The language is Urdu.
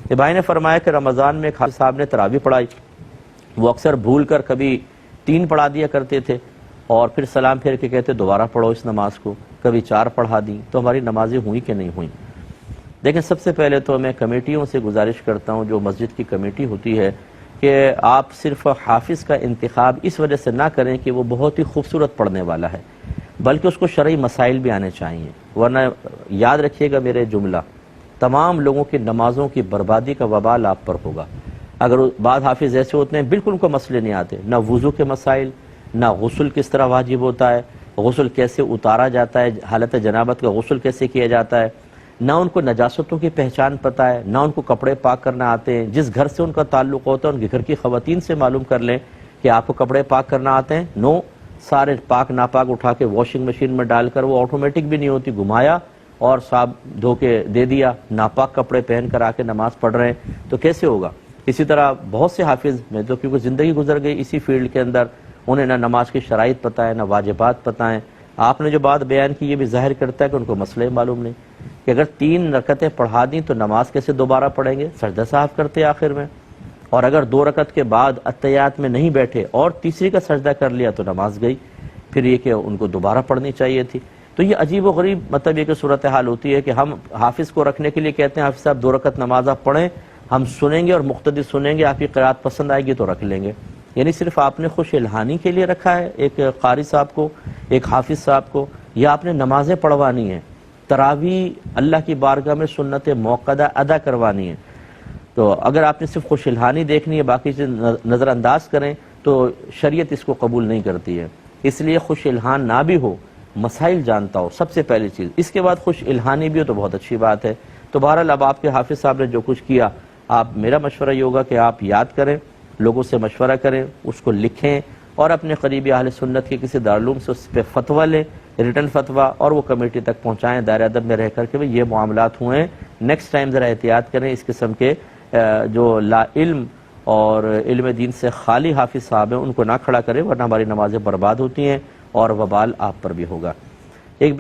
کہ بھائی نے فرمایا کہ رمضان میں حافظ صاحب نے تراویح پڑھائی، وہ اکثر بھول کر کبھی 3 پڑھا دیا کرتے تھے اور پھر سلام پھیر کے کہتے دوبارہ پڑھو اس نماز کو، کبھی 4 پڑھا دیں، تو ہماری نمازیں ہوئی کہ نہیں ہوئیں؟ دیکھیں، سب سے پہلے تو میں کمیٹیوں سے گزارش کرتا ہوں، جو مسجد کی کمیٹی ہوتی ہے، کہ آپ صرف حافظ کا انتخاب اس وجہ سے نہ کریں کہ وہ بہت ہی خوبصورت پڑھنے والا ہے، بلکہ اس کو شرعی مسائل بھی آنے چاہیے، ورنہ یاد رکھیے گا میرے جملہ، تمام لوگوں کی نمازوں کی بربادی کا وبال آپ پر ہوگا۔ اگر بعض حافظ ایسے ہوتے ہیں بالکل ان کو مسئلے نہیں آتے، نہ وضو کے مسائل، نہ غسل کس طرح واجب ہوتا ہے، غسل کیسے اتارا جاتا ہے، حالت جنابت کا غسل کیسے کیا جاتا ہے، نہ ان کو نجاستوں کی پہچان پتہ ہے، نہ ان کو کپڑے پاک کرنا آتے ہیں، جس گھر سے ان کا تعلق ہوتا ہے ان کے گھر کی خواتین سے معلوم کر لیں کہ آپ کو کپڑے پاک کرنا آتے ہیں، نو، سارے پاک ناپاک اٹھا کے واشنگ مشین میں ڈال کر، وہ آٹومیٹک بھی نہیں ہوتی، گھمایا اور صاحب دھو کے دے دیا، ناپاک کپڑے پہن کر آ کے نماز پڑھ رہے ہیں، تو کیسے ہوگا؟ اسی طرح بہت سے حافظ میں تو کیونکہ زندگی گزر گئی اسی فیلڈ کے اندر، انہیں نہ نماز کی شرائط پتہ ہے، نہ واجبات پتہ ہیں۔ آپ نے جو بات بیان کی یہ بھی ظاہر کرتا ہے کہ ان کو مسئلے معلوم نہیں کہ اگر 3 رکعتیں پڑھا دیں تو نماز کیسے دوبارہ پڑھیں گے، سجدہ صاحب کرتے آخر میں، اور اگر 2 رکعت کے بعد اتحیات میں نہیں بیٹھے اور تیسری کا سجدہ کر لیا تو نماز گئی، پھر یہ کہ ان کو دوبارہ پڑھنی چاہیے تھی۔ تو یہ عجیب و غریب مطلب یہ کہ صورتحال ہوتی ہے کہ ہم حافظ کو رکھنے کے لیے کہتے ہیں حافظ صاحب 2 رکعت نماز آپ پڑھیں، ہم سنیں گے اور مقتدی سنیں گے، آپ کی قرات پسند آئے گی تو رکھ لیں گے۔ یعنی صرف آپ نے خوش الہانی کے لیے رکھا ہے ایک قاری صاحب کو، ایک حافظ صاحب کو، یا آپ نے نمازیں پڑھوانی ہیں، تراویح اللہ کی بارگاہ میں سنت موقدہ ادا کروانی ہے، تو اگر آپ نے صرف خوش الہانی دیکھنی ہے باقی سے نظر انداز کریں تو شریعت اس کو قبول نہیں کرتی ہے۔ اس لیے خوش الہان نہ بھی ہو، مسائل جانتا ہو، سب سے پہلی چیز، اس کے بعد خوش الہانی بھی ہو تو بہت اچھی بات ہے۔ تو بہرحال اب آپ کے حافظ صاحب نے جو کچھ کیا، آپ میرا مشورہ یہ ہوگا کہ آپ یاد کریں، لوگوں سے مشورہ کریں، اس کو لکھیں اور اپنے قریبی اہل سنت کے کسی دارالعلوم سے اس پہ فتویٰ لیں، ریٹن فتویٰ، اور وہ کمیٹی تک پہنچائیں دائرہ ادب میں رہ کر کہ یہ معاملات ہوئے ہیں، نیکسٹ ٹائم ذرا احتیاط کریں، اس قسم کے جو لا علم اور علم دین سے خالی حافظ صاحب ہیں ان کو نہ کھڑا کریں، ورنہ ہماری نمازیں برباد ہوتی ہیں اور وبال آپ پر بھی ہوگا۔ ایک